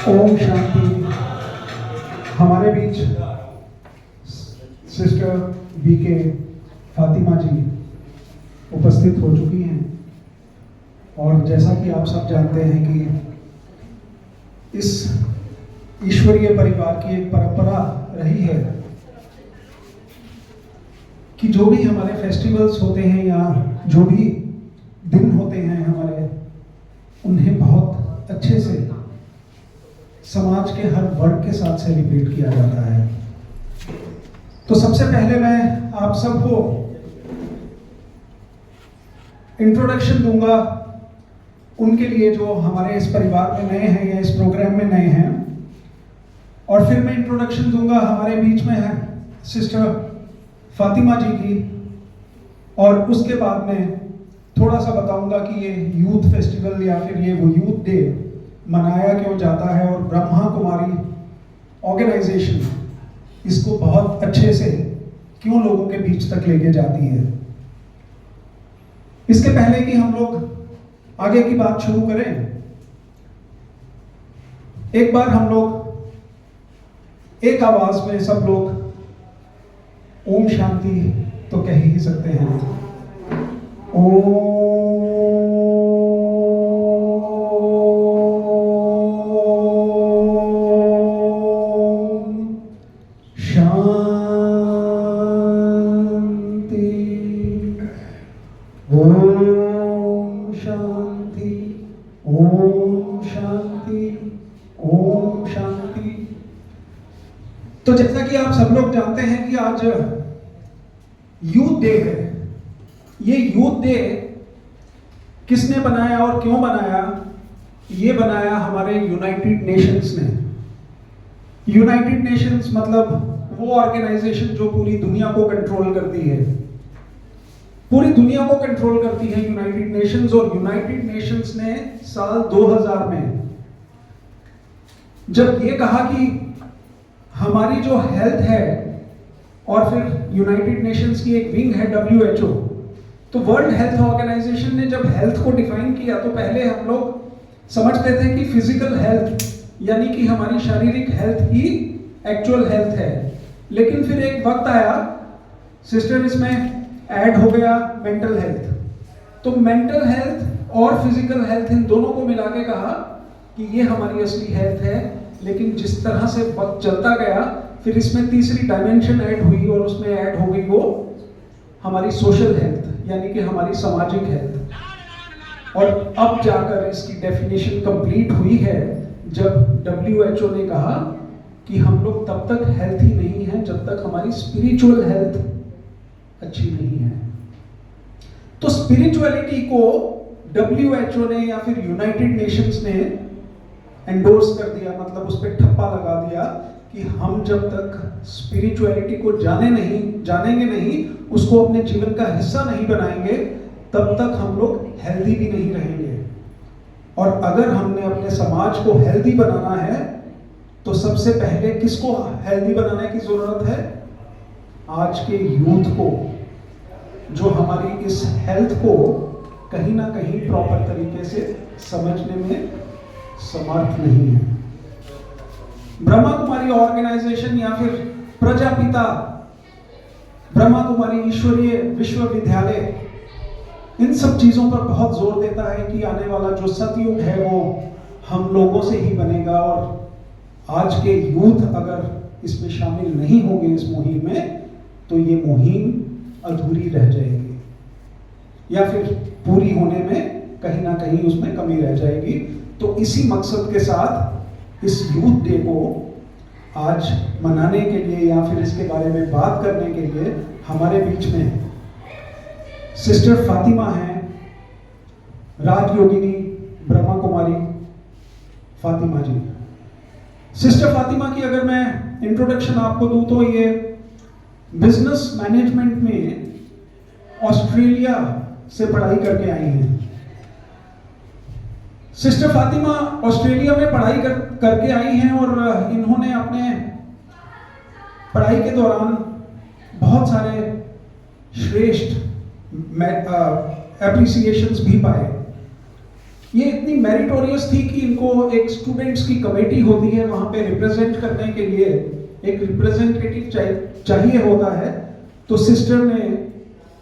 ओम शांति। हमारे बीच sister BK Fatima जी उपस्थित हो चुकी हैं और जैसा कि आप सब जानते हैं कि इस ईश्वरीय परिवार की एक परंपरा रही है कि जो भी हमारे फेस्टिवल्स होते हैं या जो भी दिन होते हैं हमारे, उन्हें बहुत अच्छे से समाज के हर वर्ग के साथ सेलिब्रेट किया जाता है। तो सबसे पहले मैं आप सबको इंट्रोडक्शन दूंगा उनके लिए जो हमारे इस परिवार में नए हैं या इस प्रोग्राम में नए हैं, और फिर मैं इंट्रोडक्शन दूंगा हमारे बीच में है सिस्टर फातिमा जी की, और उसके बाद में थोड़ा सा बताऊंगा कि ये यूथ फेस्टिवल या फिर ये वो यूथ डे मनाया क्यों जाता है और ब्रह्मा कुमारी ऑर्गेनाइजेशन इसको बहुत अच्छे से क्यों लोगों के बीच तक लेके जाती है। इसके पहले कि हम लोग आगे की बात शुरू करें, एक बार हम लोग एक आवाज में सब लोग ओम शांति तो कह ही सकते हैं। ओम तो जैसा कि आप सब लोग जानते हैं कि आज यूथ डे है। ये यूथ डे किसने बनाया और क्यों बनाया? ये बनाया हमारे यूनाइटेड नेशंस ने। यूनाइटेड नेशंस मतलब वो ऑर्गेनाइजेशन जो पूरी दुनिया को कंट्रोल करती है। पूरी दुनिया को कंट्रोल करती है यूनाइटेड नेशंस, और यूनाइटेड नेशंस ने साल 2000 में जब ये कहा कि हमारी जो हेल्थ है, और फिर यूनाइटेड नेशंस की एक विंग है WHO, तो वर्ल्ड हेल्थ ऑर्गेनाइजेशन ने जब हेल्थ को डिफाइन किया तो पहले हम लोग समझते थे कि फिजिकल हेल्थ यानी कि हमारी शारीरिक हेल्थ ही एक्चुअल हेल्थ है। लेकिन फिर एक वक्त आया सिस्टर, इसमें ऐड हो गया मेंटल हेल्थ। तो मेंटल हेल्थ और फिजिकल हेल्थ इन दोनों को मिला के कहा कि ये हमारी असली हेल्थ है। लेकिन जिस तरह से वक्त चलता गया, फिर इसमें तीसरी डायमेंशन ऐड हुई और उसमें ऐड हो गई वो हमारी सोशल हेल्थ यानी कि हमारी सामाजिक हेल्थ। और अब जाकर इसकी डेफिनेशन कंप्लीट हुई है जब WHO ने कहा कि हम लोग तब तक हेल्थी नहीं हैं जब तक हमारी स्पिरिचुअल हेल्थ अच्छी नहीं है। तो स्पिरिचुअलिटी को WHO ने या फिर यूनाइटेड नेशंस ने एंडोर्स कर दिया, मतलब उस पर ठप्पा लगा दिया कि हम जब तक स्पिरिचुअलिटी को जानेंगे नहीं, उसको अपने जीवन का हिस्सा नहीं बनाएंगे, तब तक हम लोग हेल्दी भी नहीं रहेंगे। और अगर हमने अपने समाज को हेल्दी बनाना है तो सबसे पहले किसको हेल्दी बनाने की जरूरत है? आज के यूथ को, जो हमारी इस हेल्थ को कहीं ना कहीं प्रॉपर तरीके से समझने में समर्थ नहीं है। ब्रह्मा कुमारी ऑर्गेनाइजेशन या फिर प्रजापिता ब्रह्मा कुमारी ईश्वरीय विश्वविद्यालय इन सब चीजों पर बहुत जोर देता है कि आने वाला जो सतयुग है वो हम लोगों से ही बनेगा, और आज के यूथ अगर इसमें शामिल नहीं होंगे इस मुहिम में, तो ये मुहिम अधूरी रह जाएगी या फिर पूरी होने में कहीं ना कहीं उसमें कमी रह जाएगी। तो इसी मकसद के साथ इस यूथ डे को आज मनाने के लिए या फिर इसके बारे में बात करने के लिए हमारे बीच में सिस्टर फातिमा हैं, राजयोगिनी ब्रह्मा कुमारी फातिमा जी। सिस्टर फातिमा की अगर मैं इंट्रोडक्शन आपको दूं तो ये बिजनेस मैनेजमेंट में ऑस्ट्रेलिया से पढ़ाई करके आई हैं। सिस्टर फातिमा ऑस्ट्रेलिया में पढ़ाई करके आई हैं और इन्होंने अपने पढ़ाई के दौरान बहुत सारे श्रेष्ठ एप्रिसिएशंस भी पाए। ये इतनी मेरिटोरियस थी कि इनको एक स्टूडेंट्स की कमेटी होती है, वहां पे रिप्रेजेंट करने के लिए एक रिप्रेजेंटेटिव चाहिए होता है। तो सिस्टर ने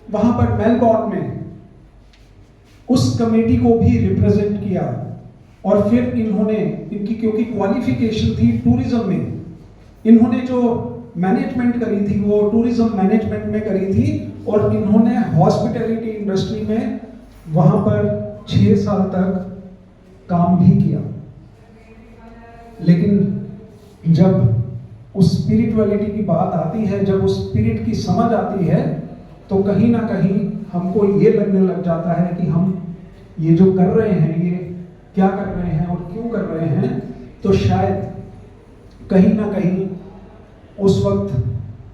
वहां पर मेलबॉर्न में उस कमेटी को भी रिप्रेजेंट किया, और फिर इन्होंने, इनकी क्योंकि क्वालिफिकेशन थी टूरिज्म में, इन्होंने जो मैनेजमेंट करी थी वो टूरिज्म मैनेजमेंट में करी थी, और इन्होंने हॉस्पिटैलिटी इंडस्ट्री में वहां पर 6 साल तक काम भी किया। लेकिन जब उस स्पिरिचुअलिटी की बात आती है, जब उस स्पिरिट की समझ आती है, तो कहीं ना कहीं हमको ये लगने लग जाता है कि हम ये जो कर रहे हैं, ये क्या कर रहे हैं और क्यों कर रहे हैं। तो शायद कहीं ना कहीं उस वक्त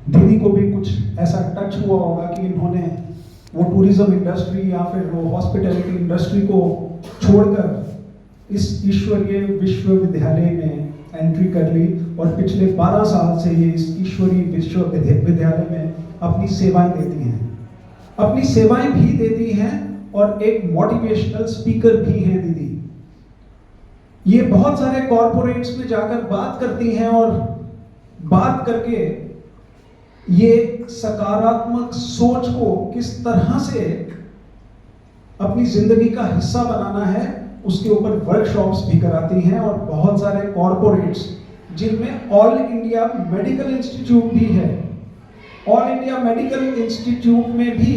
दीदी को भी कुछ ऐसा टच हुआ होगा कि इन्होंने वो टूरिज्म इंडस्ट्री या फिर वो हॉस्पिटैलिटी इंडस्ट्री को छोड़कर इस ईश्वरीय विश्वविद्यालय में एंट्री कर ली, और पिछले 12 साल से ये इस ईश्वरीय विश्वविद्यालय में अपनी सेवाएं देती हैं, अपनी सेवाएं भी देती हैं, और एक मोटिवेशनल स्पीकर भी हैं दीदी। ये बहुत सारे कॉरपोरेट्स में जाकर बात करती हैं, और बात करके ये सकारात्मक सोच को किस तरह से अपनी जिंदगी का हिस्सा बनाना है, उसके ऊपर वर्कशॉप्स भी कराती हैं। और बहुत सारे कॉरपोरेट्स, जिनमें ऑल इंडिया मेडिकल इंस्टीट्यूट भी है, ऑल इंडिया मेडिकल इंस्टीट्यूट में भी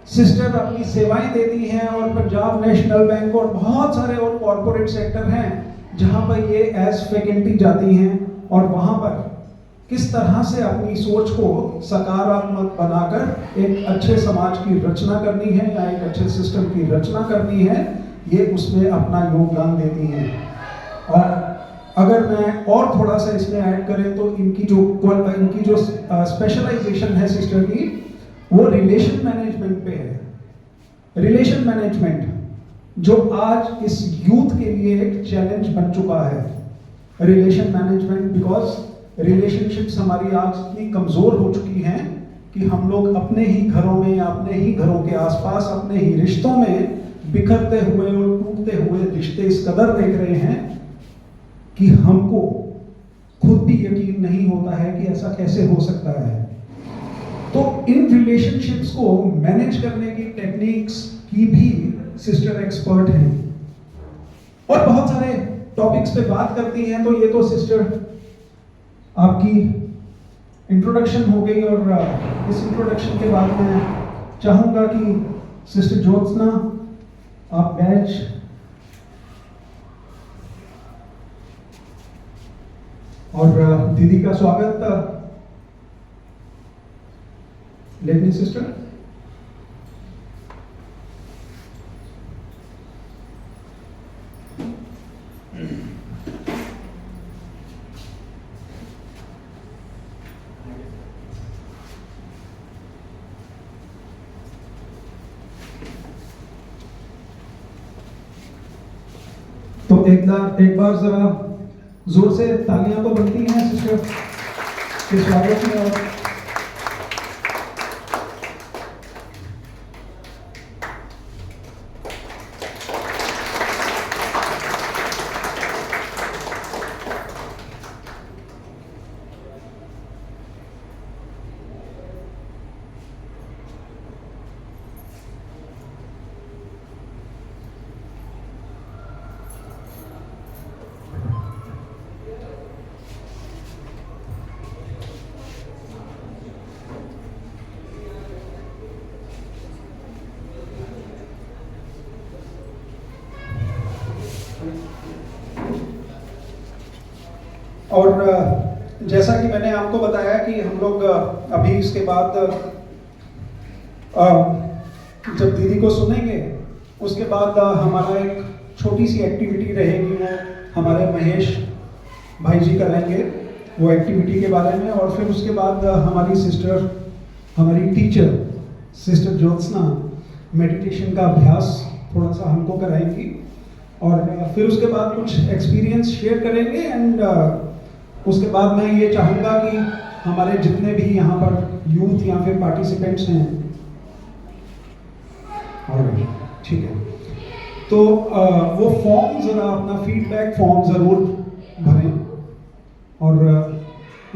सिस्टर अपनी सेवाएं देती हैं, और पंजाब नेशनल बैंक और बहुत सारे और कॉरपोरेट सेक्टर हैं जहां पर ये एज फैकल्टी जाती हैं, और वहां पर किस तरह से अपनी सोच को सकारात्मक बनाकर एक अच्छे समाज की रचना करनी है या एक अच्छे सिस्टम की रचना करनी है, ये उसमें अपना योगदान देती हैं। और अगर मैं और थोड़ा सा इसमें ऐड करें तो इनकी जो स्पेशलाइजेशन है सिस्टर की, वो रिलेशन मैनेजमेंट पे है। रिलेशन मैनेजमेंट जो आज इस यूथ के लिए एक चैलेंज बन चुका है। रिलेशन मैनेजमेंट, बिकॉज रिलेशनशिप्स हमारी आज इतनी कमजोर हो चुकी हैं कि हम लोग अपने ही घरों में या अपने ही घरों के आसपास अपने ही रिश्तों में बिखरते हुए और टूटते हुए रिश्ते इस कदर देख रहे हैं कि हमको खुद भी यकीन नहीं होता है कि ऐसा कैसे हो सकता है। तो इन रिलेशनशिप्स को मैनेज करने की टेक्निक्स की भी सिस्टर एक्सपर्ट हैं, और बहुत सारे टॉपिक्स पे बात करती हैं। तो ये तो सिस्टर आपकी इंट्रोडक्शन हो गई, और इस इंट्रोडक्शन के बाद मैं चाहूंगा कि सिस्टर ज्योत्सना आप बैच और दीदी का स्वागत लेनी सिस्टर। तो एक बार जरा जोर से तालियां तो बनती हैं सिस्टर के स्वागत में। और जैसा कि मैंने आपको बताया कि हम लोग अभी इसके बाद जब दीदी को सुनेंगे, उसके बाद हमारा एक छोटी सी एक्टिविटी रहेगी, वो हमारे महेश भाई जी करेंगे वो एक्टिविटी के बारे में। और फिर उसके बाद हमारी सिस्टर, हमारी टीचर सिस्टर ज्योत्सना मेडिटेशन का अभ्यास थोड़ा सा हमको कराएंगी, और फिर उसके बाद कुछ एक्सपीरियंस शेयर करेंगे। एंड उसके बाद मैं ये चाहूँगा कि हमारे जितने भी यहाँ पर यूथ या फिर पार्टिसिपेंट्स हैं, और ठीक है, तो वो फॉर्म ज़रा अपना फीडबैक फॉर्म ज़रूर भरें। और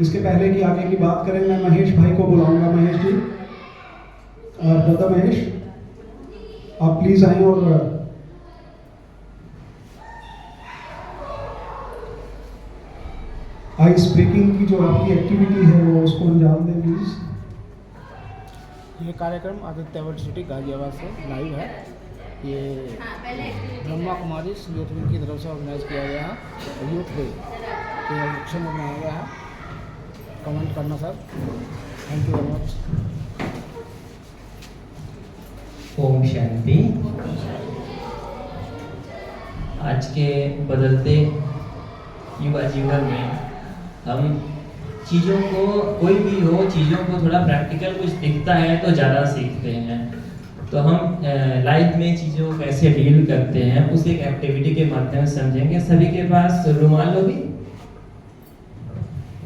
इसके पहले कि आगे की बात करें, मैं महेश भाई को बुलाऊंगा। महेश जी, दादा महेश, आप प्लीज़ आएँ और आइस ब्रेकिंग की जो आपकी एक्टिविटी है वो उसको अंजाम दें प्लीज़। ये कार्यक्रम आदित्य यूनिवर्सिटी गाजियाबाद से लाइव है। ये ब्रह्मा कुमारी यूथ विंग की तरफ से ऑर्गेनाइज किया गया है। यूथ डे के उपलक्ष्य में बनाया गया है। कमेंट करना sir. Thank you very much. Om Shanti. आज के बदलते युवा जीवन में हम चीज़ों को, कोई भी हो, चीज़ों को थोड़ा प्रैक्टिकल कुछ दिखता है तो ज़्यादा सीखते हैं। तो हम लाइफ में चीज़ों को कैसे डील करते हैं उस एक एक्टिविटी के माध्यम से समझेंगे। सभी के पास रुमाल होगी?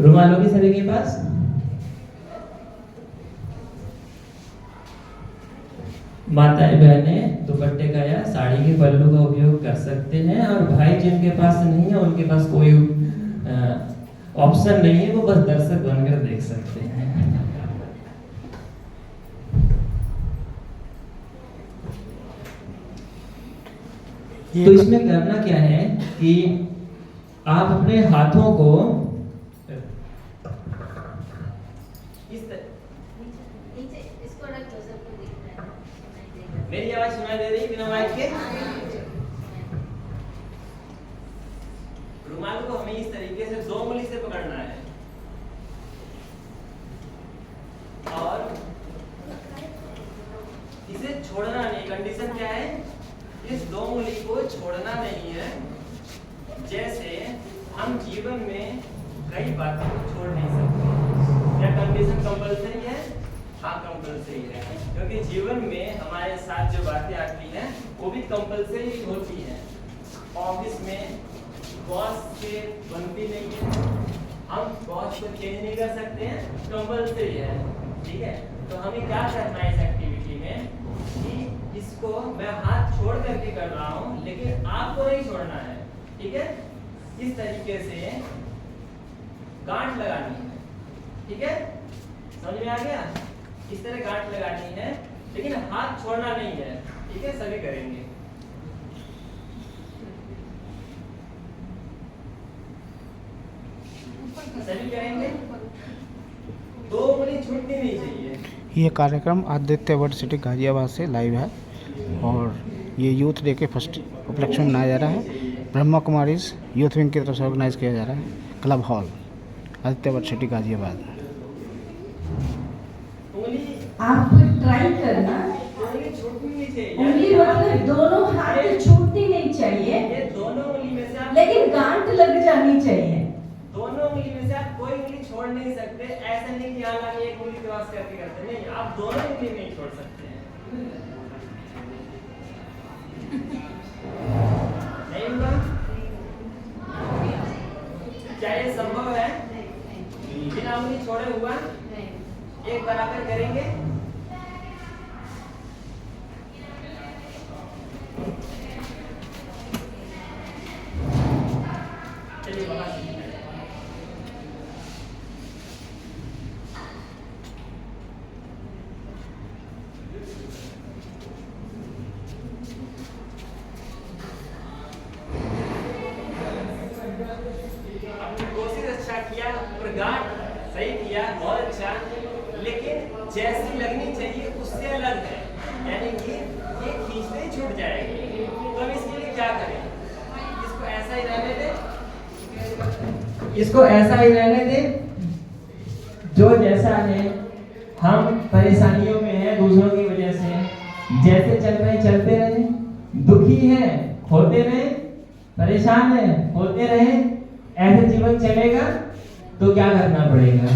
रुमाल होगी सभी के पास? माताएं बहनें दुपट्टे का या साड़ी के पल्लू का उपयोग कर सकते हैं। और भाई जिनके पास नहीं है, उनके पास कोई ऑप्शन नहीं है, वो बस दर्शक बनकर देख सकते हैं। तो इसमें करना क्या है कि आप अपने हाथों को मेरी आवाज सुनाई दे रही बिना माइक के? रुमाल को हमें इस तरीके से 2 उंगली से पकड़ना है और इसे छोड़ना नहीं। कंडीशन क्या है? इस 2 उंगली को छोड़ना नहीं है। जैसे हम जीवन में कई बातों को छोड़ नहीं सकते। क्या कंडीशन कंपल्सरी है? हाँ, कंपल्सरी है, क्योंकि जीवन में हमारे साथ जो बातें आती हैं वो भी कंपल्सरी होती हैं। ऑफिस में बॉस से बनती नहीं है, हम बॉस को चेंज नहीं कर सकते हैं, कंपल्सरी है। ठीक है, तो हमें क्या करना है इस एक्टिविटी में कि इसको मैं हाथ छोड़ करके कर रहा हूँ, लेकिन आपको नहीं छोड़ना है। ठीक है, इस तरीके से गांठ लगानी है। ठीक है, समझ में आ गया? इस तरह गांठ लगानी है, लेकिन हाथ छोड़ना नहीं है। ठीक है, सभी करेंगे। सभी करेंगे। 2 उंगली छूटनी नहीं चाहिए। ये कार्यक्रम आदित्य यूनिवर्सिटी गाजियाबाद से लाइव है और ये यूथ डे के फर्स्ट उपलक्ष्य में मनाया जा रहा है। ब्रह्मा कुमारीज यूथ विंग की तरफ से ऑर्गेनाइज किया जा रहा है। Club hall, Aditya university Ghaziabad. आप ट्राई करना। उंगली मतलब दोनों हाथ छूटनी नहीं चाहिए, दोनों उंगली में से आप, लेकिन गांठ लग जानी चाहिए। दोनों उंगली में से आप कोई उंगली छोड़ नहीं सकते। ऐसा नहीं कि हालांकि एक उंगली क्रॉस करके करते, नहीं, आप दोनों उंगली नहीं छोड़ सकते हैं। नहीं होगा? क्या ये संभव है? बिना उंगली छोड़े हुआ एक बराबर करेंगे? चलिए बाबा सही किया, बहुत अच्छा, लेकिन जैसी लगनी चाहिए उससे अलग है, यानी कि ये खींचते ही छूट जाएगी। तो हम इसके लिए क्या करें? इसको ऐसा ही रहने दें, इसको ऐसा ही रहने दें जो जैसा है। हम परेशानियों में हैं दूसरों की वजह से, जैसे चल रहे चलते रहे, दुखी है होते रहे, परेशान है होते रहे। ऐसे जीवन चलेगा तो क्या करना पड़ेगा?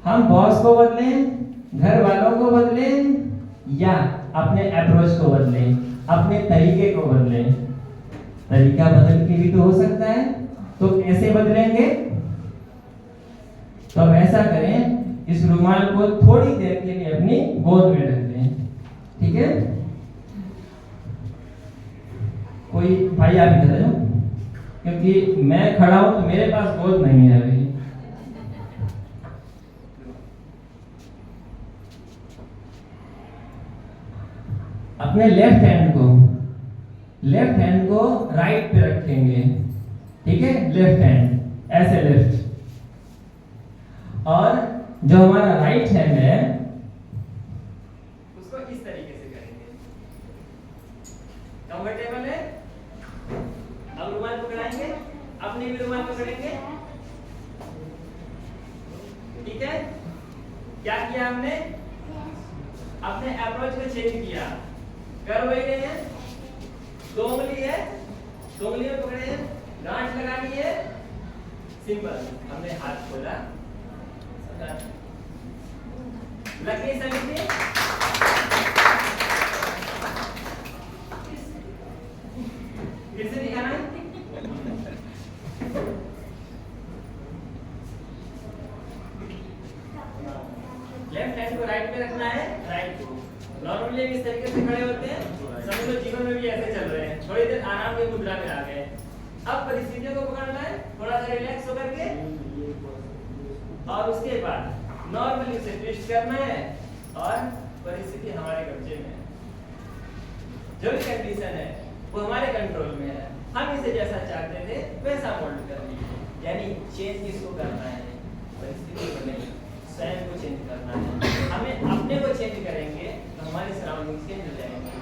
हम बॉस को बदलें, घर वालों को बदलें, या अपने अप्रोच को बदलें, अपने तरीके को बदलें। तरीका बदल के भी तो हो सकता है, तो कैसे बदलेंगे? तो अब ऐसा करें, इस रुमाल को थोड़ी देर के लिए अपनी गोद में रख लें। ठीक है, कोई भाई आप इधर आ जाओ, क्योंकि मैं खड़ा हूं तो मेरे पास गोद नहीं है अभी। अपने लेफ्ट हैंड को राइट पे रखेंगे, ठीक है, लेफ्ट हैंड ऐसे लेफ्ट, और जो हमारा राइट हैंड है उसको इस तरीके से करेंगे। कंफर्टेबल है? अब रुमाल पकड़ाएंगे, अपने भी रुमाल पकड़ेंगे, ठीक है। क्या किया हमने? अपने अप्रोच को चेंज किया, कर वही रहे हैं। दो उंगली है, दो उंगली में पकड़े हैं, गांठ लगानी है, सिंपल। हमने हाथ खोला, लग गई समिति। फिर से दिखाना है। लेफ्ट हैंड को राइट पे रखना है, राइट को। नॉर्मली इस तरीके से खड़े होते हैं, समझ लो जीवन में भी ऐसे चल रहे हैं, थोड़ी देर आराम की मुद्रा में आ गए। अब परिस्थितियों को पकड़ना है, थोड़ा सा रिलैक्स होकर के, और उसके बाद नॉर्मली उसे ट्विस्ट करना है, और परिस्थिति हमारे कब्जे में है। जो भी कंडीशन है वो हमारे कंट्रोल में है, हम इसे जैसा चाहते थे वैसा मोल्ड कर लीजिए। यानी चेंज किसको करना है? परिस्थिति को नहीं, स्वयं को चेंज करना है। हमें अपने को चेंज करेंगे तो हमारे सराउंडिंग चेंज हो जाएंगे।